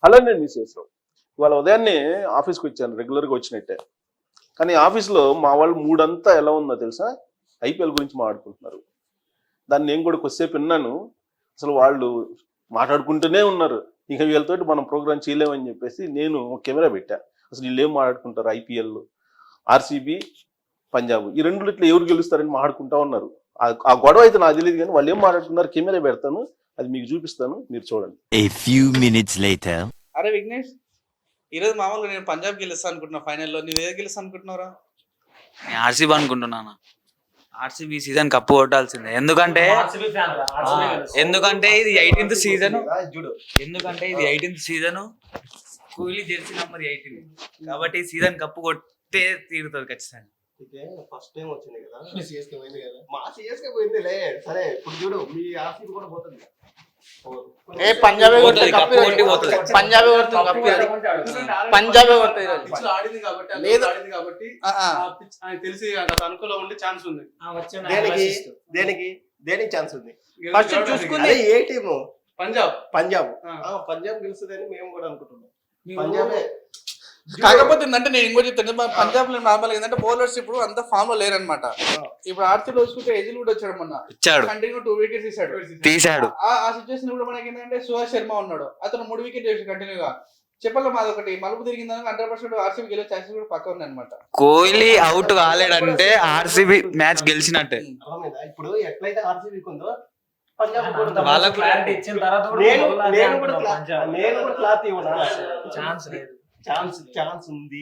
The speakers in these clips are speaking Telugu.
హలో నేను విశేషం ఇవాళ ఉదయాన్నే ఆఫీస్కి వచ్చాను, రెగ్యులర్గా వచ్చినట్టే. కానీ ఆఫీస్లో మా వాళ్ళు మూడంతా ఎలా ఉందో తెలుసా, ఐపీఎల్ గురించి మాట్లాడుకుంటున్నారు. దాన్ని నేను కూడా కొద్దిసేపు విన్నాను. అసలు వాళ్ళు మాట్లాడుకుంటూనే ఉన్నారు. ఇక వీళ్ళతోటి మనం ప్రోగ్రామ్ చేయలేమని చెప్పేసి నేను కెమెరా పెట్టా. అసలు వీళ్ళు ఏం మాట్లాడుకుంటారు, ఐపీఎల్, ఆర్సీబీ, పంజాబ్ ఈ రెండు ఇట్లా ఎవరు గెలుస్తారని మాట్లాడుకుంటా ఉన్నారు. ఆ గొడవ అయితే నాకు తెలియదు, కానీ వాళ్ళు ఏం మాట్లాడుతున్నారు కెమెరా పెడతాను, అది మీకు చూపిస్తాను, మీరు చూడండి. A few minutes later. అరే విఘ్నేష్, ఈరోజు మామూలుగా నేను పంజాబ్ గెలుస్తా అనుకుంటున్నా ఫైనల్లో. నువ్వు ఏది గెలుస్తా అనుకుంటున్నారా? నేను ఆర్సీబీ అనుకుంటున్నాను. ఆర్సీబీ సీజన్ కప్పు కొట్టాల్సిందే. ఎందుకంటే ఇది 18th సీజన్. ఎందుకంటే ఇది 18th season, Kohli Jersey number 18. కాబట్టి సీజన్ కప్పు కొట్టే తీరుతుంది ఖచ్చితంగా. ఫస్ట్ టైం వచ్చింది కదా, సిఎస్కే పోయింది కదా, మా సిఎస్కే పోయిందిలే. సరే ఇప్పుడు చూడు, మీ ఆర్సీబీ కూడా పోతుంది. పంజాబే పోతుంది, కప్పు కొట్టి పోతుంది. పంజాబే పంజాబే ఆడింది కాబట్టి తెలిసి అనుకూలంగా ఉండే ఛాన్స్ ఉంది. దేనికి ఛాన్స్ ఉంది? ఫస్ట్ చూసుకుంది ఏ టీము? పంజాబ్ గెలుస్తుందని మేము కూడా అనుకుంటున్నాం. పంజాబే. కాకపోతే ఏంటంటే నేను ఇంకో చెప్తాను, పంజాబ్ లో నార్మల్ ఏంటంటే బౌలర్స్ ఇప్పుడు అంత ఫామ్ లో లేరనమాట. ఇప్పుడు ఆర్సీలో చూసుకుంటే ఎజిల్ కూడా వచ్చాడు, మొన్న కంటిన్యూ 2 వికెట్స్ తీసాడు. ఆ సిచ్యువేషన్ కూడా మనకి ఏంటంటే సుహాస్ శర్మ ఉన్నాడు, అతను 3 వికెట్ చేసి కంటిన్యూగా. చెప్పాలి మాది ఒకటి మలుపు తిరిగిందని 100% ఆర్సీబీ గెలిచే ఛాన్సెస్ కూడా పక్క ఉన్నాయి అనమాట. కోహ్లీ అవుట్ కాలేడంటే ఆర్సీబీ మ్యాచ్ గెలిచినట్టే. ఇప్పుడు ఎట్లయితే ఆర్సీబీకి ఉందో పంజాబ్ వాళ్ళకు క్లారిటీ ఇచ్చిన తర్వాత నేను కూడా క్లారిటీ ఇవ్వనా? ఛాన్స్ ఉంది.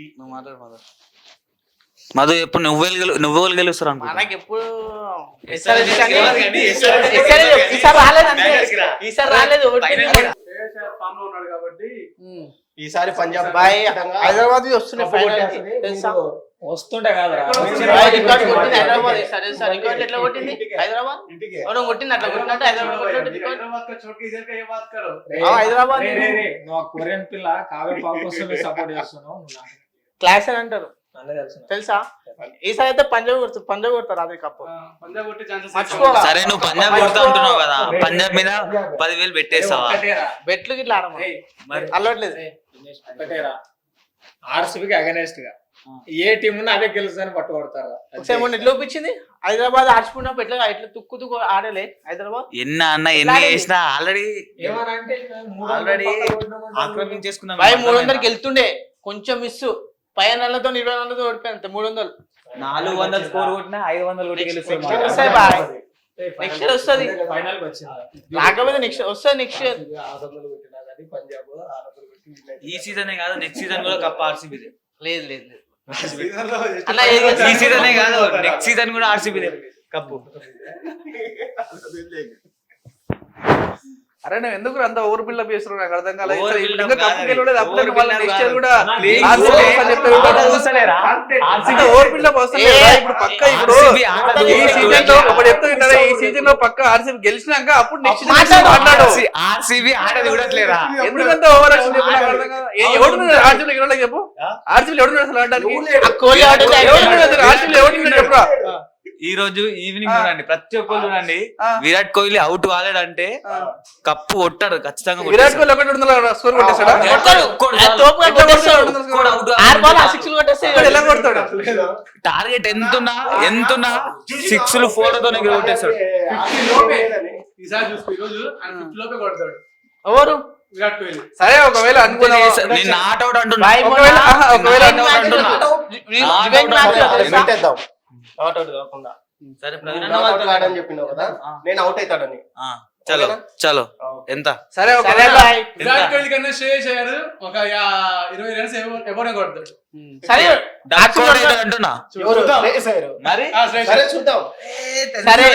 మధు ఎప్పుడు నువ్వు గెలుస్తారు అనుకో. మనకి ఎప్పుడు ఈసారి రాలేదు. ఫామ్ లో ఉన్నాడు కాబట్టి ఈసారి పంజాబ్ హైదరాబాద్ వస్తున్నాయి వస్తుంటే కాదు హైదరాబాద్ ఎట్లా కొట్టింది? హైదరాబాద్ కొట్టింది, అట్లా కొట్టినట్టు హైదరాబాద్. నువ్వు కొరియన్ పిల్ల కావ్య పాప సపోర్ట్ చేస్తున్నావు, క్లాస్ అని అంటారు తెలుసా. ఈసారి అయితే పంజాబ్ కొడతారు అదే కప్పు. సరే నువ్వు పంజాబ్ కొడతా ఉంటున్నావు కదా, పంజాబ్ మీద 10,000 పెట్టేస్తావా? బెట్లు గిట్లా ఆడమా అలవట్లేదు. ఆర్సీబీకి అగనెస్ట్ గా ఏ టీం ఉన్నా అదే గెలుస్తుందని పట్టుబడతారు. ఎట్లా చూపించింది హైదరాబాద్ ఆడుచుకున్నప్పుడు ఎట్లా తుక్కు ఆడలే హైదరాబాద్. ఎన్ని చేసినా ఆల్రెడీ ఏమనంటే ఆక్రమించేసుకున్నాం. 300కి వెళ్తుండే, కొంచెం మిస్. 10 నెలలతో 20 నెలలతో ఓడిపోయింది. 300 400 స్కోర్ కొట్టినా 500 కొట్టి గెలుస్తాయి. నెక్స్ట్ ఇయర్ వస్తుంది, ఫైనల్ కి వచ్చింది. రాకపోతే నెక్స్ట్ వస్తుంది. నెక్స్ట్ ఇయర్ ఈ సీజనే కాదు, నెక్స్ట్ సీజన్ కూడా కప్ ఆర్సీబీ. లేదు ఈ సీజనే కాదు, నెక్స్ట్ సీజన్ కూడా ఆర్సీబీ కప్పు. అరే నువ్వు ఎందుకు అంత ఓవర్ బిల్డప్ చేస్తున్నావు, నాకు అర్థం కాలేదు. ఓవర్ బిల్డప్ ఇప్పుడు పక్క ఇప్పుడు ఈ సీజన్ లో ఒకటి చెప్తా, ఈ సీజన్ లో పక్క ఆర్సీబీ గెలిచినాక అప్పుడు నెక్స్ట్ మాట్లాడు. ఆర్సీబీ ఆట చూడట్లేరా? ఎందుకంత ఓవర్ యాక్షన్ చెప్పు, నాకు అర్థం కాదు. ఎవరు ఆర్సీబీ గెలవడానికి చెప్పు, ఆర్సీబీ ఎవరు అసలు ఆడడానికి? ఆర్సీబీ ఎవరు చెప్పురా. ఈ రోజు ఈవినింగ్ చూడండి, ప్రతి ఒక్కరు చూడండి, విరాట్ కోహ్లీ అవుట్ కాలేడంటే కప్పు కొట్టాడు ఖచ్చితంగా. విరాట్ కోహ్లీ 100 స్కోర్ కొట్టేస్తాడా? టార్గెట్ ఎంతున్నా 6లు 4తోనే కొట్టేస్తాడు. ఎవరు? విరాట్ కోహ్లీ. సరే ఒకవేళ అనుకున్నా నేను నాట్ అవుట్ అంటున్నా. సరే చెప్పినావు కదా, నేను అవుట్ అవుతాడని. చలో ఎంత? సరే విరాట్ కోహ్లీ కన్నా శ్రేయస్ అయ్యారు ఒక 20 రన్స్ ఎవరైనా కొడతాడు. సరే అంటున్నా మరి చూద్దాం. సరే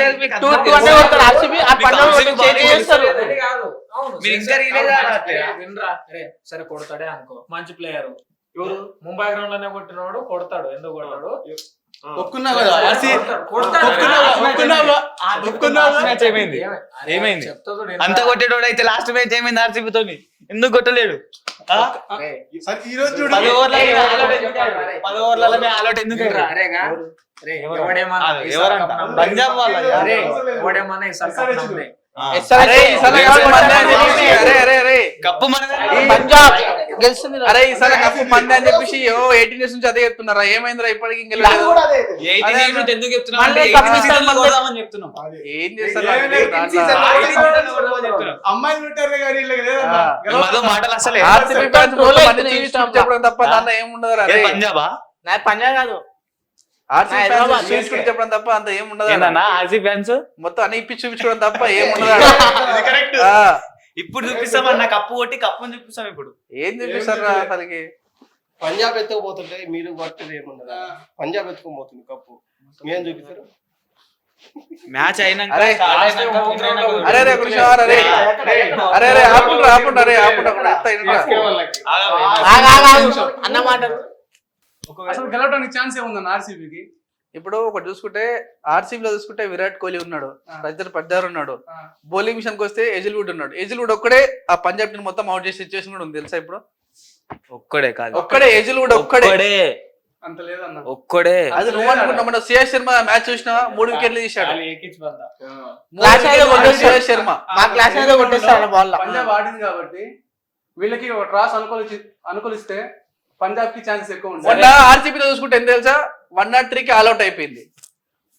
సరే కొడతాడే అనుకో, మంచి ప్లేయర్. ముంబై గ్రౌండ్ లోనే కొట్టినవాడు కొడతాడు, ఎందుకు కొడతాడు? ఏమైంది అంత కొట్టేటోడు అయితే లాస్ట్ మ్యాచ్ ఏమైంది ఆర్సీబీతో? ఎందుకు కొట్టలేడు? 10 ఓవర్లలో ఆల్అౌట్ ఎందుకు? ఎవడేమన్నా పంజాబ్ వాళ్ళ ఎవడేమన్నా అరే ఈసారి కప్పు మందే అని చెప్పేసి అరే కప్పు మనదే. పంజాబ్ గెలుస్తుంది అరే ఈసారి కప్పు మందే అని చెప్పేసి 18 ఇయర్స్ నుంచి అదే చెప్తున్నారా? ఏమైందిరా ఇప్పటికి ఇంకా అది కూడా అదే. 18 years నుంచి ఎందుకు చెప్తున్నావు మళ్ళీ అంటే కప్పు 18 season లో మళ్ళీ- కొడదామని చెప్తున్నాం. ఏం చేస్తారు ఏం లేదు, దాంట్లో? season లో 18 season లో కొడదామని చెప్తున్నాం. అమ్మాయిలు ఉంటారు కానీ వీళ్ళకి లేదన్నా. ఆ. మరో మాటలు అసలే ఆర్సీబీ fans రోల్ మొత్తం అవుతుంది అన్ని ఈ చూసి స్టాంప్ చెప్పడం తప్ప దాంట్లో ఏముండదు రా. ఏ పంజాబా నా పంజాబ్ కాదు ఆర్సీబీ నా హైదరాబాద్ fans చూసి చెప్పడం తప్ప అంత ఏముండదు ఏందన్నా ఆర్సీ ఫ్యాన్స్ మొత్తం అన్ని ఇప్పి చూపించుకోవడం తప్ప ఏముండదు ఇది correct. ఇప్పుడు చూపిస్తామన్నా కప్పు కొట్టి కప్పుని చూపిస్తాం ఇప్పుడు. ఏం చూపిస్తారు అసలుకి? పంజాబ్ ఎత్తుకుపోతుంటే మీరు పట్టేది ఏముండదు. పంజాబ్ ఎత్తుకుపోతుంది కప్పు. మీరేం చూపిస్తారు? మ్యాచ్ అయినాక అరే, start అయినాక winner అయినాక అరే రే కృష్ణ అరే అరే ఆపుండ్రా అరే ఆపుండ్రా ఎంత ఇనురా. SK వాళ్ళకి. అన్న మాటలు అసలు గెలవడానికి ఛాన్స్ ఏముందన్న ఆర్సీబీకి? ఇప్పుడు ఒకటి చూసుకుంటే ఆర్సీబీ లో చూసుకుంటే విరాట్ కోహ్లీ ఉన్నాడు, రజత్ పడ్డారు ఉన్నాడు, బౌలింగ్ మిషన్ కి వస్తే ఎజిల్వుడ్ ఉన్నాడు. ఎజిల్వుడ్ ఒక్కడే ఆ పంజాబ్ టీం మొత్తం అవుట్ చేసే సిచ్యువేషన్ కూడా ఉంది తెలుసా? ఇప్పుడు ఒక్కడే కాదు, ఒక్కడే ఎజిల్వుడ్ ఒక్కడే అంత లేదన్న. ఒక్కడే. అది నువ్వు అనుకున్నావు. మన సిఎస్ శర్మ మ్యాచ్ చూసినా 3 వికెట్లు తీశాడు. క్లాస్ అయితే కొట్టేస్తాడు. సిఎస్ శర్మ మా క్లాస్ అయితే కొట్టేస్తాడు బాల్ పంజాబ్ ఆడింది కాబట్టి వీళ్ళకి ఒక టాస్ అనుకూలిస్తే పంజాబ్ కి ఛాన్సెస్ ఎక్కువ ఉంటాయి. మొన్న ఆర్సీబీ చూసుకుంటే ఎంత తెలుసా 103కి ఆల్అౌట్ అయిపోయింది.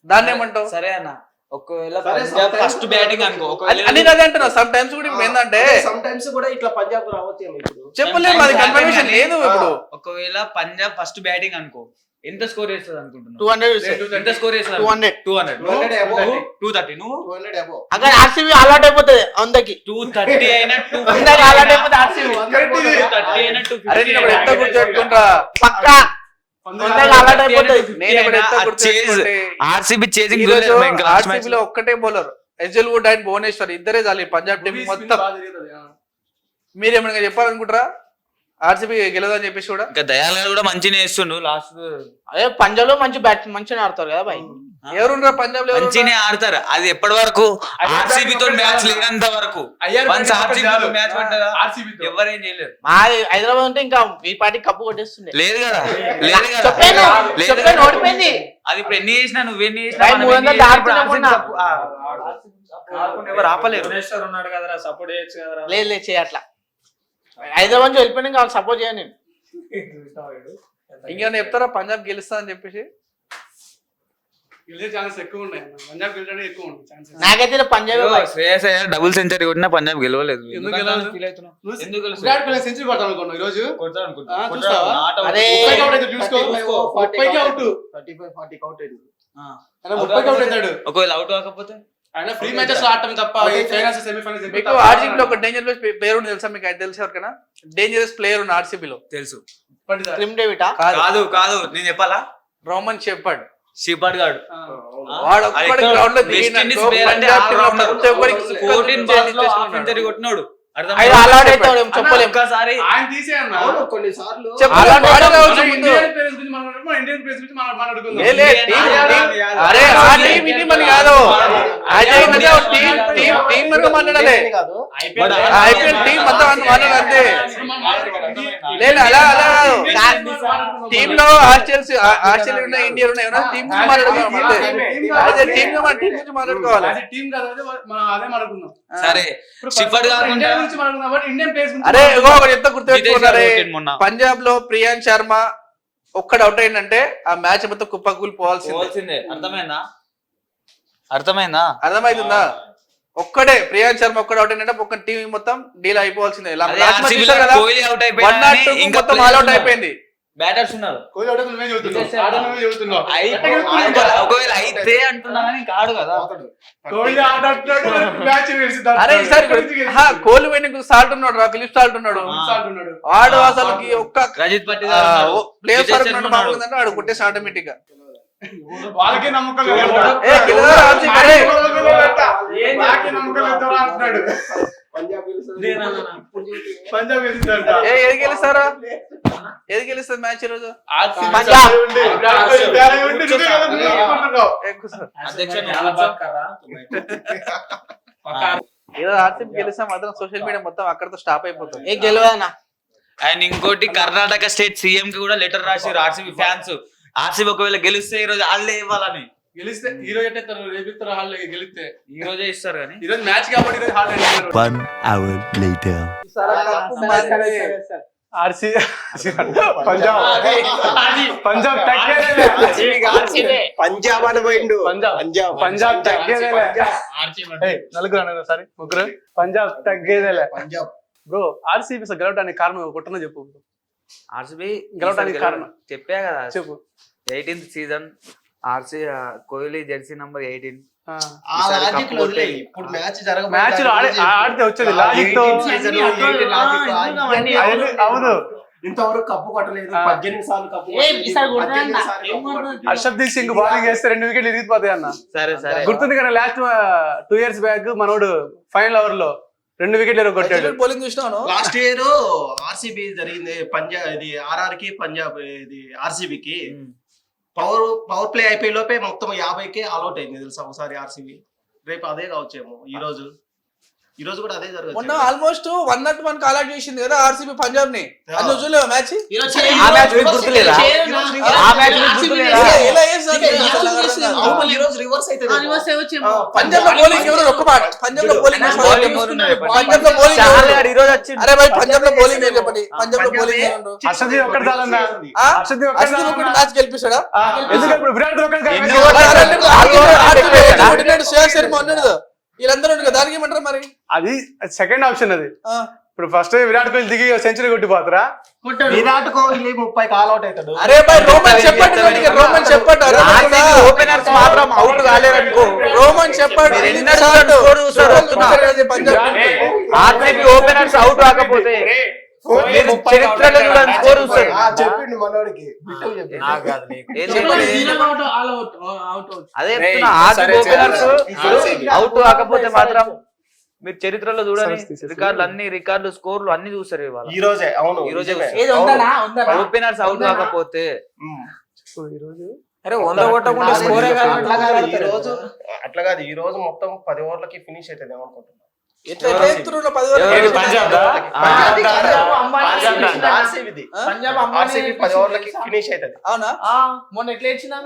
దాన్ని ఏమంటావు? సరే అన్న, ఒకవేళ సరే, పంజాబ్ sometimes ఫస్ట్ బ్యాటింగ్ అనుకో, ఒకవేళ అని అదే అంటున్నా. సమ్ టైమ్స్ కూడా ఇప్పుడు ఏంటంటే సమ్ టైమ్స్ కూడా ఇట్లా పంజాబ్ రావచ్చేమో ఇప్పుడు. చెప్పలేము, అది కన్ఫర్మేషన్ లేదు ఇప్పుడు. ఒకవేళ పంజాబ్ ఫస్ట్ బ్యాటింగ్ అనుకో, ఎంత స్కోర్ చేస్తుంది అనుకుంటున్నావు? 200 ఎంత స్కోర్ చేస్తుంది? 200 200 above. 230. నువ్వు 200 above. అక్కడ ఆర్సీబీ అలౌట్ అయిపోతుంది అందరికి 230 అయినా అందరికి అలౌట్ అయిపోతుంది ఆర్సీబీ 230 అయినా అరే నేను ఇప్పుడు ఎంత గుర్తుపెట్టుకుంటా. పక్కా అందరికి అలౌట్ అయిపోతుంది. నేను ఇప్పుడు ఎంత గుర్తుపెట్టుకుంటే ఆర్సీబీ చేసింగ్ ఈరోజు ఆర్సీబీ లో ఒక్కటే బౌలర్ ఎజల్వుడ్ అండ్ భువనేశ్వర్ ఇద్దరే చాలు ఈ పంజాబ్ టీం మొత్తం. మీరేమైనా చెప్పాలనుకుంటారా ఆర్సీబీ గెలదని చెప్పేసి కూడా? ఇంకా దయాలు కూడా మంచిగా వేస్తుండు లాస్ట్. అదే పంజాబ్ లో మంచిగా ఆడతారు కదా బాయ్. ఎవరున్నారు పంజాబ్ లో? మంచిగానే ఆడతారు. అది ఎప్పటి వరకు ఆర్సీబీ తో మ్యాచ్ లేనంత వరకు. వన్స్ ఆర్సీబీ తో మ్యాచ్ పడ్డదా ఎవరేం చేయలేరు. మా హైదరాబాద్ ఉంటే ఇంకా ఈ పార్టీ కప్పు కొట్టేస్తుండే. లేదు కదా, లేదు కదా, చెప్పాను లేదు చెప్పాను కదా. ఓడిపోయింది. అది ఇప్పుడు ఎన్ని చేసినా నువ్వేన్ని భయ్ 300 దాటుతున్నా ఎవరు ఆపలేరు. భువనేశ్వర్ ఉన్నాడు కదరా, సపోర్ట్ చేయొచ్చు కదరా. లేదు లేదు చేయట్లా. హైదరాబాద్ నుంచి వెళ్ళిపోయినా కావాలి సపోర్ట్ చేయను నేను. ఇంకేమైనా చెప్తారా పంజాబ్ గెలుస్తా అని చెప్పేసి? గెలిచే ఛాన్సెస్ ఎక్కువ ఉన్నాయి అన్న. పంజాబ్ గెలవడానికి ఎక్కువ ఉన్నాయి ఛాన్సెస్. నాకైతే పంజాబ్ శ్రేయస్ అయ్యర్ డబుల్ సెంచరీ కొట్టినా పంజాబ్ గెలవలేదు. ఎందుకు గెలవలేదు? ఫీల్ అవుతున్నావు? ఎందుకు గెలుస్తాడు? విరాట్ కోహ్లీ సెంచరీ కొడతాను అనుకున్నాను ఈ రోజు. కొడతాడు అనుకుంటా. ఆ, కొడతాడు. చూస్తావా? Not out. అరే. 30 అవుట్ అయితే చూసుకో. 30 అవుట్. 35 40 అవుట్ అయింది. ఆయన 30 అవుట్ అవుతాడు. ఒకవేళ అవుట్ కాకపోతే ఆయన ఫ్రీ మ్యాచెస్ లో ఆడటం తప్ప ఈ ఫైనల్స్ సెమీఫైనల్స్ మీకు ఆర్సీబీ లో ఒక డేంజరస్ ప్లేయర్ ఉంది తెలుసా? మీకు అది తెలుసా ఎవరికైనా? డేంజరస్ ప్లేయర్ ఉన్న ఆర్సీబీ లో తెలుసు. క్రిమ్ డేవిటా కాదు కాదు, నేను చెప్పాలా? Roman shepherd. షిపాడ్ గాడు. వాడు ఒక్కడి గ్రౌండ్ లో వెస్ట్ ఇండీస్ దిగినాడు. ప్లేయర్ అంటే పంజాబ్ టీంలో all-rounder. ప్రతి ఒక్కరికి 14 balls లో half చేసుకున్నాడు. century కొట్టినాడు. అది అర్థమైందా? అలౌట్ అవుతాడు చెప్పలేము. ఒక్కసారి ఆయన తీసేయన్న. అవును కొన్నిసార్లు చెప్పాలి, వాడే కావచ్చు ముందు. ఇండియన్ ప్లేయర్స్ గురించి మాట్లాడుకుందాం. ఇండియన్ ప్లేయర్స్ గురించి మాట్లాడుకుందాం. లే, టీం. అరే ఆ టీం ఇది మన కాదు. అజయ్ అంటే ఒక టీం వరకు మాట్లాడాలి. కాదు. ఐపీఎల్ టీం మొత్తం మాట్లాడాలి. లేదు అలా కాదు. టీమ్ లో ఆస్ట్రేలియా ఉన్నాయి, ఇండియా ఉన్నాయి, టీం గురించి మాట్లాడుకోవాలి. అదే టీం గురించి మాట్లాడుకోవాలి. అది టీం కాదు, అదే మనం అదే మాట్లాడుకుందాం. సరే ఇప్పుడు షిపాడ్ కాకుండా ఇండియన్ గురించి మాట్లాడుకుందాం కాబట్టి ఇండియన్ ప్లేయర్స్ గురించి అరే ఇగో ఒకటి ఎంత గుర్తుపెట్టుకున్నారే, మొన్న. పంజాబ్ లో ప్రియాంక్ శర్మ ఒక్కడు అవుట్ అయిందంటే ఆ మ్యాచ్ మొత్తం కుప్పకూలి పోవాల్సిందే. అర్థమైందా? అర్థమైందా? అర్థమైతుందా? ఒక్కడే ప్రియాంక్ శర్మ ఒక్కడు అవుట్ అయిందంటే ఒక్క టీం మొత్తం డీల్ అయిపోవాల్సిందే. అదే RCB లో కోహ్లీ అవుట్ అయిపోయినా 102 ఇంకా మొత్తం players ఆల్ అవుట్ ఉన్నారు. అయిపోయింది. బ్యాటర్స్ ఉన్నారు. కోహ్లీ ఒకటే నువ్వే చెబుతున్నావు. ఆడ నువ్వే చెబుతున్నావు. ఒకవేళ అయితే అంటున్నా కానీ కాడు కదా. కోహ్లీ ఆడుతున్నాడు, మ్యాచ్ గెలిచింది. అరే ఈసారి కోహ్లీ పోయిన సాల్ట్ ఉన్నాడు రా, ఫిలిప్ సాల్ట్ ఉన్నాడు. ఆడుతున్నాడు. వాడు అసలు ఒక్క రజిత్ పట్టి ప్లేయర్ ఫర్ మామూలుగా వాడు కొట్టేసి ఆటోమేటిక్ గా. వాళ్ళకే నమ్మకం లేదు. ఏ కిల్లర్ ఆర్సీబీ అరే నాకే నమ్మకం లేదు అంటున్నాడు. పంజాబ్ గెలుస్తుంది. పంజాబ్ గెలిచిందంట. ఏది గెలుస్తారా? ఏది గెలుస్తుంది మ్యాచ్ ఈ రోజు? పంజాబ్ ఏదో ఆర్సీబీ గెలిస్తే మాత్రం సోషల్ మీడియా మొత్తం అక్కడతో స్టాప్ అయిపోతుంది. ఏ గెలవదన్నా. అండ్ ఇంకోటి కర్ణాటక స్టేట్ సీఎం కి కూడా లెటర్ రాశారు ఆర్సీబీ ఫ్యాన్స్. ఆర్సీబీ ఒకవేళ గెలిస్తే ఈ రోజు వాళ్ళే ఇవ్వాలని. గెలిస్తే ఈ రోజు ఎట్టే రేపిస్తారు హాల్ గెలిస్తే ఈ రోజే ఇస్తారు కానీ ఈ రోజు మ్యాచ్ కాబట్టి ఈ రోజు hall 1 hour later. RC Punjab Punjab Punjab అని పోయిండు. పంజాబ్ తగ్గేదేలే నలుగురు అన్నారు సారీ ముగ్గురు పంజాబ్ తగ్గేదేలే పంజాబ్ బ్రో ఆర్సీబీ గెలవడానికి కారణం కొట్టన చెప్పు ఆర్సీబీ గెలవడానికి కారణం చెప్పా కదా చెప్పు 18th season RC Kohli Jersey number 18 ఆ లాజిక్ లో వదిలేయ్. ఇప్పుడు మ్యాచ్ జరగబోయే మ్యాచ్ ఆడితే వచ్చేది లాజిక్ తో అవును ఇంతవరకు కప్పు కొట్టలేదు. 18 సార్లు కప్పు హర్షదీప్ సింగ్ బౌలింగ్ వేస్తే 2 వికెట్లు ఇరిగిపోతాయి అన్న. సరే సరే గుర్తుంది కదా లాస్ట్ 2 years బ్యాక్ మనోడు ఫైనల్ ఓవర్ లో 2 వికెట్లు కొట్టాడు. బౌలింగ్ చూసినాను లాస్ట్ ఇయర్ ఆర్సీబీ జరిగింది. పంజాబ్ ఇది ఆర్ఆర్ కి పంజాబ్ ఇది ఆర్సీబీకి పవర్ ప్లే అయిపోయే లోపే మొత్తం 50కే ఆల్అౌట్ అయింది తెలుసా ఒకసారి ఆర్సీబీ. రేపు అదే కావచ్చేమో ఈ రోజు కూడా అదే జరగచ్చు. మొన్న ఆల్మోస్ట్ 101 కాల్ అవుట్ చేసింది కదా ఆర్సీబీ పంజాబ్ ని. అది చూడలేవా మ్యాచ్? ఆ మ్యాచ్ మీకు గుర్తులేదా? ఆ మ్యాచ్ మీకు గుర్తులేదా? ఎలా చేస్తారు? ఈ రోజు రివర్స్ అయితే పంజాబ్ లో బౌలింగ్ ఎవరు ఒక్క మాట పంజాబ్ లో బౌలింగ్ పంజాబ్ లో బౌలింగ్ ఈ రోజు వచ్చింది. అరే భాయ్ పంజాబ్ లో బౌలింగ్ ఏం చెప్పండి. పంజాబ్ లో బౌలింగ్ ఏమంటారు? హర్షదీప్ ఒక్కటి చాలన్నా. హర్షదీప్ అసలు ఒకటి మ్యాచ్ గెలిపిస్తాడా? ఎందుకంటే ఇప్పుడు విరాట్ కోహ్లీ శ్రేయస్ శర్మ అన్నాడు వీళ్ళందరూ దానికి ఏమంటారు మరి? అది సెకండ్ ఆప్షన్. అది ఇప్పుడు ఫస్ట్ విరాట్ కోహ్లీ దిగి సెంచరీ కొట్టిపోతారా? విరాట్ కోహ్లీ 30 కాల్ అవుట్ అవుతాడు. అరే భాయ్ రోమన్ చెప్పండి రోమన్ చెప్పండి ఓపెనర్స్ మాత్రం అవుట్ కాలేరనుకో. రోమన్ చెప్పండి ఆర్సీబీ ఓపెనర్స్ అవుట్ కాకపోతే చరిత్రలో చూడండి స్కోర్ చూస్తారు. చెప్పిండు మనోడికి అదే ఆర్సీబీ ఓపెనర్స్ అవుట్ కాకపోతే మాత్రం మీరు చరిత్రలో చూడండి రికార్డులు స్కోర్లు అన్ని చూస్తారు ఇవాళ. ఈ రోజే అవును ఈ రోజే ఓపెనర్స్ అవుట్ కాకపోతే అరే 100 కొట్టకుండా స్కోరే కాదు. అట్లా కాదు ఈ రోజు మొత్తం 10 ఓవర్లకి ఫినిష్ అవుతుంది ఏమనుకుంటున్నా. ఆర్సీబీ 10 ఓవర్లకి ఫినిష్ అవుతుంది. అవునా? మొన్న ఎట్లా ఇచ్చిందా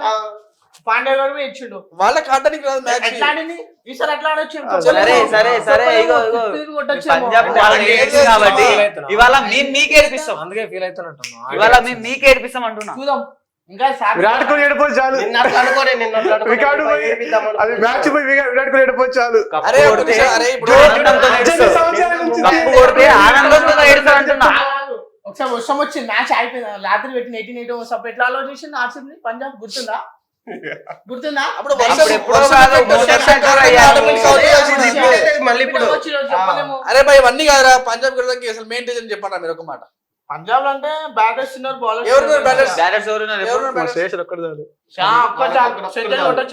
పాండే గారు ఇచ్చిండు వాళ్ళకి ఆడడానికి రాదు మ్యాచ్. ఎట్లా ఆడింది ఈసారి అట్లా ఆడొచ్చు. సరే పంజాబ్ కాబట్టి ఇవాళ మేము మీకే ఏడిపిస్తాం. అందుకే ఫీల్ అవుతున్నట్టు ఇవాళ మేము మీకే ఏడిపిస్తాం అంటున్నా. చూద్దాం ఇంకా విరాట్ కోహ్లీ ఏడిపోతే చాలు. రికార్డు పోయి అది మ్యాచ్ పోయి విరాట్ కోహ్లీ ఏడిపోతే చాలు. అరే అరే ఇప్పుడు కప్పు కొడితే ఆనందంతో ఏడుస్తారు అంటున్నా. ఒకసారి వర్షం వచ్చింది మ్యాచ్ అయిపోయింది రాత్రి పెట్టిన 18 సప్ ఎట్లా ఆలోచించింది ఆర్సీబీ పంజాబ్ గుర్తుందా? అప్పుడు మళ్ళీ ఇప్పుడు చెప్పలేము. అరే భాయ్ ఇవన్నీ కాదురా పంజాబ్ గెలవడానికి అసలు మెయిన్ రీజన్ చెప్పండి మీరు ఒక మాట. పంజాబ్ అంటే బ్యాటర్స్ ఉన్నారు బౌలర్స్ ఎవరున్నారు బ్యాటర్స్? బ్యాటర్స్ ఎవరున్నారు? శేషర్ ఒక్కడు చాలు.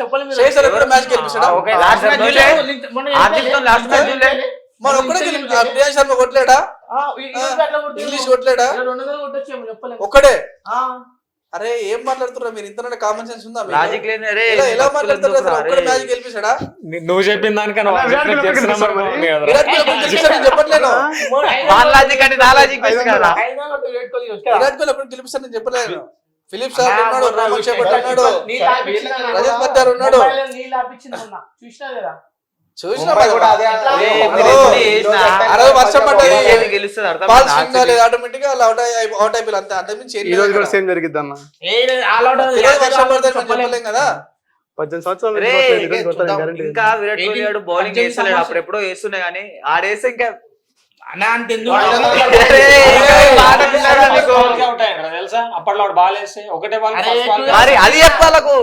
చెప్పలేము. శేషర్ ఎప్పుడు మ్యాచ్ గెలిపిస్తాడా? లాస్ట్ మ్యాచ్ చూడలే? లాస్ట్ మ్యాచ్ చూడలే? మన ఒక్కడే ప్రియాంక్ శర్మ కొట్టలేడా? ఇంగ్లీష్ కొట్టలేడా? ఒక్కడే. అరే ఏం మాట్లాడుతున్నా మీరు? ఇంత కామన్ సెన్స్ ఉందా? లాజిక్ లేని ఎలా మాట్లాడుతున్నారు? అసలు ఒక్కడే మ్యాచ్ గెలిపిస్తాడా? నువ్వు చెప్పిన దానికన్నా విరాట్ కోహ్లీ విరాట్ కోహ్లీ గెలిపిస్తాడని చెప్పట్లేను. వాళ్ళ లాజిక్ అంటే నా లాజిక్ బెస్ట్ కదా. విరాట్ కోహ్లీ ఎప్పుడు గెలిపిస్తాడని చెప్పలేదు. ఫిలిప్ సార్ ఉన్నాడు, రోమన్ షెపర్డ్ ఉన్నాడు, రజత్ పట్టార్ ఉన్నాడు. చూసినా కదా చూసినా వర్షం పడ్డది ఆటోమేటిక్ గా అవుట్ అయిపోయి అంతే. అంతకుమించి ఈ రోజు కూడా సేమ్ జరిగిద్ది అన్న. వర్షం పడితే చెప్పలేం కదా. 18 సంవత్సరాలు ఇంకా విరాట్ కోహ్లీ గారు బౌలింగ్ వేస్తలేడు. అప్పుడు ఎప్పుడో వేస్తున్నాయి కానీ ఆడేస్తే ఇంకా అన్నా అంత తెలుసా? అప్పట్లో బాల్ వేస్తే ఒకటే బాల్ మరి అది చెప్పాలకు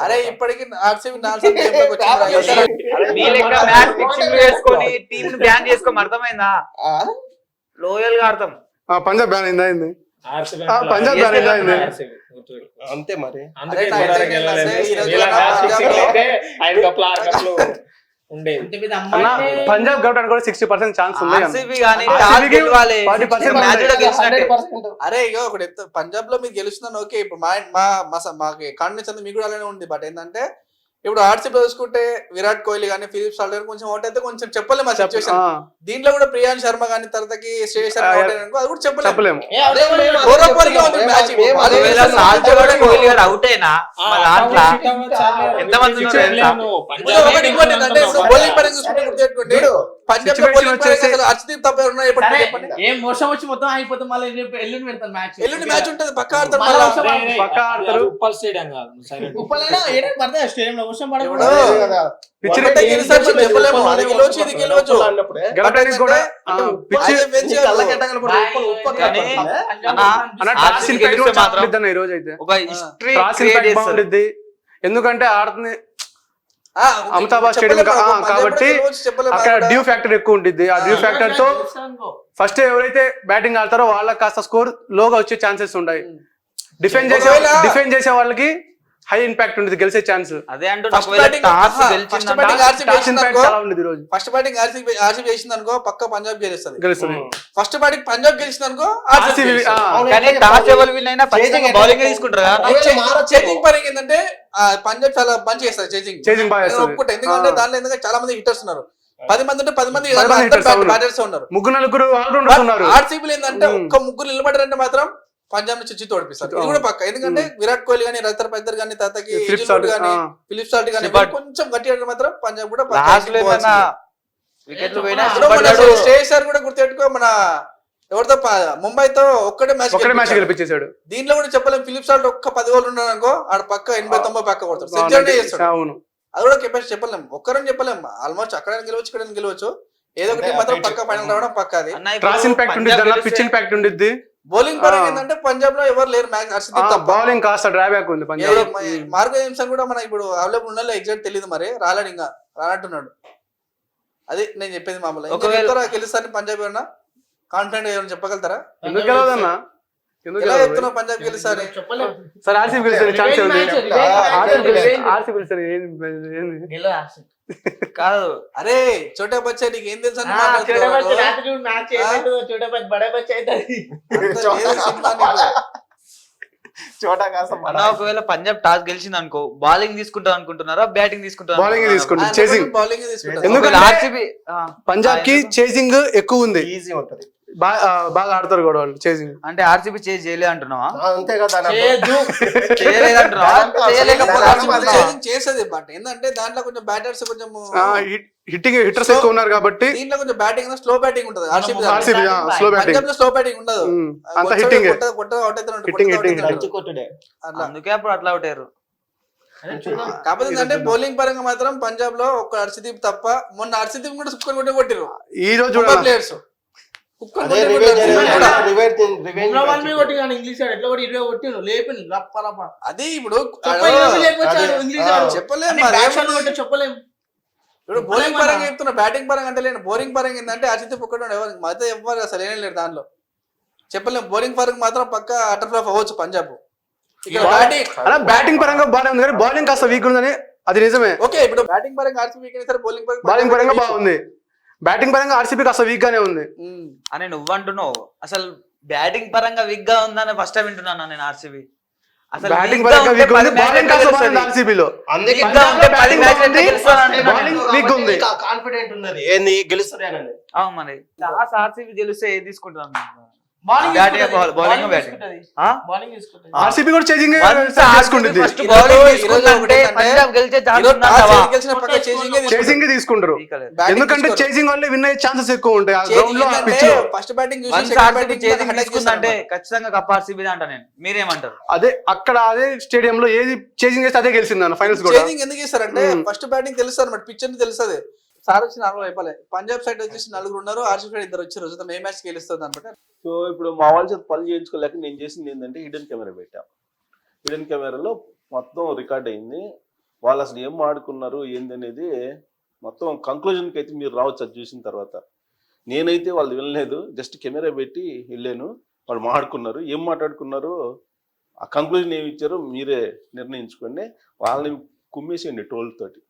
అరే ఇప్పటికి ఆర్సీబీ 4 మీ లెక్క మ్యాచ్ ఫిక్సింగ్ చేసుకొని టీమ్ ని బ్యాన్ చేసుకోమని అర్థమైందా? లోయల్ గా అర్థం. పంజాబ్ బ్యాన్ అయింది. పంజాబ్ బ్యాన్ అయింది అంతే మరి. పంజాబ్ గెలవడానికి కూడా 60% ఛాన్స్ ఉంది. అరే ఇక ఒకటి పంజాబ్ లో మీరు గెలుస్తున్నాను ఓకే. ఇప్పుడు మాకు కాన్ఫిడెన్స్ అంతా మీకు కూడా అలానే ఉంది. బట్ ఏంటంటే ఇప్పుడు ఆర్సీబీ చూసుకుంటే విరాట్ కోహ్లీ కానీ ఫిలిప్ సాల్ట్ కానీ కొంచెం అవుట్ అయితే కొంచెం చెప్పలేము ఆ సిచ్యువేషన్. ఆ, దీంట్లో కూడా ప్రియాంశ్ శర్మ కానీ తర్వాతకి శ్రేయస్ శర్మ అవుట్ అయినారనుకో అది కూడా చెప్పలేము. చెప్పలేము. ఓవరాల్గా ఉంది మ్యాచ్. ఒకవేళ సాల్ట్ కూడా కోహ్లీ గారు అవుట్ అయినా మా దాంట్లో ఎంతమంది ఉన్నారు తెలుసా? ఒకటి ఇంకోటి ఏంటంటే ఇప్పుడు బౌలింగ్ పరంగా చూసుకుంటే గుర్తుపెట్టుకోండి, పంజాబ్ లో బౌలింగ్ పరంగా అసలు హర్షదీప్ తప్ప ఎవరు ఉన్నారు ఎప్పుడు చెప్పండి. ఏం వర్షం వచ్చి మొత్తం అయిపోతే మళ్ళీ ఎల్లుండి పెడతారు మ్యాచ్. ఎల్లుండి మ్యాచ్ ఉంటుంది పక్కా ఆడతారు మళ్ళా మళ్ళా. వర్షం పడదు. పక్కా ఆడతారు. ఉప్పల్ స్టేడియం కాదు, నువ్వు silent. ఉప్పలైనా ఏడాది పడతాయి స్టేడియం లో వర్షం పడకూడదు. పిచ్ ఒకటే గెలుస్తారు మనం చెప్పలేము. అది గెలవచ్చు ఇది గెలవచ్చు. గెలవడానికి కూడా పిచ్ అదే మంచిగా టాస్ ఇంపాక్ట్ కూడా చాలా ఉండిద్ది ఈ రోజు అయితే. ఒక హిస్టరీ టాస్ క్రియేట్ ఇంపాక్ట్ చేస్తారు. బాగుండిద్ది ఎందుకంటే ఆడుతుంది ఆ, అమితాబాద్ చెప్పలేము. స్టేడియం పంజాబ్ కాబట్టి కూడా గెలవచ్చు, చెప్పలేము. అక్కడ డ్యూ ఫ్యాక్టర్ ఎక్కువ ఉంటుంది. ఆ డ్యూ ఫ్యాక్టర్ తో ఫస్ట్ ఎవరైతే బ్యాటింగ్ ఆడతారో వాళ్ళకి కాస్త స్కోర్ లోగా వచ్చే ఛాన్సెస్ ఉంటాయి. డిఫెండ్ చేసే వాళ్ళకి హై ఇంపాక్ట్ ఉంటుంది, గెలిచే ఛాన్స్. అదే అంటూ First ఒకవేళ batting- toss first గెలిచిందంటే batting RCB toss చేసింది ఇంపాక్ట్ అనుకో, చాలా ఉంది ఈ రోజు. ఫస్ట్ బ్యాటింగ్ ఆర్సీబీ చేసింది అనుకో పక్క పంజాబ్ గెలుస్తుంది. గెలుస్తుంది. ఫస్ట్ బ్యాటింగ్ పంజాబ్ గెలిచింది అనుకో RCB, ఆ. కానీ టాస్ ఎవరు విన్ అయినా బౌలింగ్ తీసుకుంటారు కదా. చేజింగ్ పరంగా ఏంటంటే పంజాబ్ చాలా మంచి చేస్తారు చేజింగ్. Chasing బాగా చేస్తుంది. ఒప్పుకుంటా, ఎందుకంటే దాంట్లో ఎందుకంటే చాలా మంది హిట్టర్స్ ఉన్నారు. 10 మంది ఉంటే 10 మంది 10 మంది hitters అవును. బ్యాటర్స్ ఉన్నారు. ముగ్గురు నలుగురు ఆల్రౌండర్స్ ఉన్నారు. ఆర్సీబీ ఏంటంటే ఒక్క ముగ్గురు నిలబడారంటే మాత్రం పంజాబ్ నుంచి చిచ్చి తోడిపిస్తారు. ఇది కూడా పక్క, ఎందుకంటే విరాట్ కోహ్లీ కానీ రతర్ పైదర్ కానీ తాతకి ఫిలిప్ సాల్ట్, కానీ ఆ. ఫిలిప్ సాల్ట్ కానీ But- కొంచెం గట్టి ఆడితే మాత్రం పంజాబ్ కూడా పక్కా లాస్ట్ లో ఇంటికి ఏమైనా పోవాల్సిందే. వికెట్లు పోయినా ఇప్పుడు మన పడ్డాడు. శ్రేయస్ సార్ కూడా గుర్తుపెట్టుకో, మన ఎవరితో ముంబైతో ఒక్కటే మ్యాచ్ ఒకటే మ్యాచ్ గెలిపించేశాడు. దీంట్లో కూడా చెప్పలేం. ఫిలిప్ సాల్ట్ ఒక్క 10 ఓవర్లు ఉన్నాడు అనుకో ఆడ పక్క 80-90 పక్క కొడతాడు, సెంచరీ చేస్తాడు. అవును. అది కూడా కెపాసిటీ చెప్పలేం, ఒక్కరని చెప్పలేం. ఆల్మోస్ట్ అక్కడ గెలవచ్చు ఇక్కడ గెలవచ్చు, ఏదో ఒకటి మాత్రం పక్క ఫైనల్ రావడం పక్క. అది అన్న ఇప్పుడు టాస్ ఇంపాక్ట్ పంజాబ్ ఉండిద్ది, పిచ్ గెలిస్తే ఇంపాక్ట్ ఉండిద్ది. బౌలింగ్ పరంగా ఏంటంటే పంజాబ్ లో ఎవరు లేరు మ్యాచ్ హర్షదీప్ తప్ప. బౌలింగ్ కాస్త డ్రాబ్యాక్ ఉంది పంజాబ్. మార్గో జేమ్సన్ కూడా మన ఇప్పుడు అవైలబుల్ ఉన్న ఎగ్జాక్ట్ తెలియదు, మరి రాలేడు ఇంకా రానట్టున్నాడు. అది నేను చెప్పేది మామూలు. ఒకవేళ- గెలుస్తారని పంజాబ్ ఏమన్నా కాన్ఫిడెంట్ ఏమైనా చెప్పగలుగుతారా? ఎందుకు గెలవదన్నా? ఎందుకు ఎలా గెలవదు? చెప్తున్నావు పంజాబ్ గెలుస్తారని? చెప్పలేము. సరే ఆర్సీబీ గెలిస్తే ఛాన్స్ ఉంది. Revenge. ఆర్సీబీ గెలిస్తే ఏంది? గెలవదు RCB. కాదు అరే చోటా బచ్చా నీకు ఏం తెలుసు అని छोटा बच्चा మాట్లాడుతున్నావు? रात को मैच है तो छोटा बच्चा बड़ा बच्चा है అంత లేదు సినిమా నీకు. చోటా కాసం అన్న ఒకవేళ పంజాబ్ టాస్ గెలిచింది అనుకో బౌలింగ్ తీసుకుంటారు అనుకుంటున్నారా బ్యాటింగ్ తీసుకుంటారు బౌలింగ్ తీసుకుంటుంది, ఆయన చేసింగ్. బౌలింగ్ తీసుకుంటారు. ఎందుకంటే ఆర్సీబీ పంజాబ్ కి చేసింగ్ ఎక్కువ ఉంది, ఈజీ ఉంటది. బాగా ఆడతారు కూడా వాళ్ళు చేసింగ్. అంటే ఆర్సీబీ చేసి చేయలే అంటున్నావా? అంతే కదా చేయలేదు అంటున్నావా? చేయలేకపోతే ఆర్సీబీ చేసింగ్ చేసేది, బట్ ఏంటంటే దాంట్లో కొంచెం బ్యాటర్స్ కొంచెం హిట్టర్స్ ఎక్కువ ఉన్నారు కాబట్టి దీంట్లో కొంచెం బ్యాటింగ్ స్లో బ్యాటింగ్ ఉంటుంది. ఆర్సీబీ స్లో బ్యాటింగ్, పంజాబ్ లో స్లో బ్యాటింగ్ ఉండదు. అంత హిట్టింగ్. కంచి కొట్టుడే. అందుకే అప్పుడు అట్లా అవుట్ అయ్యారు. కాకపోతే ఏంటంటే బౌలింగ్ పరంగా మాత్రం పంజాబ్ లో ఒక్క హర్షదీప్ తప్ప, మొన్న హర్షదీప్ కూడా సుక్కని కొట్టి కొట్టిరు ఈ రోజు ముంబై చూడాలి. ప్లేయర్స్. అదే రివెంజ్ కొట్టి ఇంగ్లీష్ ఆడు ఎట్లా కొట్టి 20 కొట్టిను లేపిను రప్ప రప్ప. అది ఇప్పుడు ఇంగ్లీష్ ఆడు చెప్పలేము. చెప్పలేము. ఇప్పుడు బౌలింగ్ పరంగా చెప్తున్నా, బ్యాటింగ్ పరంగా అంటే లేదు. బౌలింగ్ పరంగా ఏంటంటే హర్షదీప్ ఒక్కడు ఎవరు మధ్య ఎవ్వరు అసలు ఏం లేరు దాంట్లో. చెప్పలేము. బౌలింగ్ పరంగా మాత్రం పక్క అటర్ ఫ్లాప్ అవ్వచ్చు పంజాబ్. ఇక్కడ బ్యాటింగ్ అలా బ్యాటింగ్ పరంగా బాగానే ఉంది కానీ బౌలింగ్ కాస్త వీక్ ఉందని అది నిజమే. ఓకే, ఇప్పుడు బ్యాటింగ్ పరంగా ఆర్సీబీ వీక్ అయినా సరే బౌలింగ్ పరంగా బాగుంది, బ్యాటింగ్ పరంగా ఆర్సీబీ కాస్త వీక్ గానే ఉంది. అని నువ్వు అంటున్నావు. అసలు బ్యాటింగ్ పరంగా వీక్ గా ఉందని ఫస్ట్ టైం వింటున్నాను నేను. ఆర్సీబీ అసలు బ్యాటింగ్ పరంగా వీక్ ఉంది, బౌలింగ్ కాస్త బాగుంది ఆర్సీబీలో. బౌలింగ్ వీక్ ఉంది, కాన్ఫిడెంట్ ఉన్నది ఏంది గెలుస్తుంది అని. అవును మరి టాస్ ఆర్సీబీ గెలిస్తే ఏది తీసుకుంటాం? బౌలింగ్ బౌలింగ్ బ్యాటింగ్ బౌలింగ్ తీసుకుంటది. ఆర్సీబీ కూడా చేసింగ్ చేసుకుంటుంది, ఫస్ట్ బౌలింగ్ తీసుకుంటే పంజాబ్ గెలిచే ఛాన్స్ ఉందంటావా? చేసింగ్ తీసుకుంటారు. ఎందుకంటే చేసింగ్ వల్ల విన్ అయ్యే ఛాన్సెస్ ఎక్కువ ఉంటాయి ఆ గ్రౌండ్ లో, ఆ పిచ్ లో. First batting once RCB chasing తీసుకుందంటే ఖచ్చితంగా కప్ ఆర్సీబీ అంట నేను. మీరేమంటారు? అదే అక్కడ అదే స్టేడియం లో ఏది చేసింగ్ చేస్తే అదే గెలిచింది అన్న ఫైనల్స్ కూడా. చేసింగ్ ఎందుకు ఇస్తారంటే ఫస్ట్ బ్యాటింగ్ తెలుస్తారు మరి, పిచ్ అని తెలుస్తుంది. సార్ వచ్చి 4 అయిపోలే. పంజాబ్ సైడ్ వచ్చేసి 4 ఉన్నారు, ఆర్సీబీ సైడ్ 2 వచ్చారు. చూద్దాం ఏ మ్యాచ్ గెలుస్తుంది అనమాట. సో ఇప్పుడు మా వాళ్ళ చేత పనులు చేయించుకోలేక నేను చేసింది ఏంటంటే హిడెన్ కెమెరా పెట్టాం. హిడెన్ కెమెరాలో మొత్తం రికార్డ్ అయింది. వాళ్ళు అసలు ఏం ఆడుకున్నారు ఏంది అనేది మొత్తం కంక్లూజన్కి అయితే మీరు రావచ్చు అది చూసిన తర్వాత. నేనైతే వాళ్ళు వినలేదు, జస్ట్ కెమెరా పెట్టి వెళ్ళాను. వాళ్ళు మాట్లాడుకున్నారు, ఏం మాట్లాడుకున్నారు ఆ కంక్లూజన్ ఏమి ఇచ్చారో మీరే నిర్ణయించుకోండి. వాళ్ళని కుమ్మేసేయండి ట్రోల్ తోటి.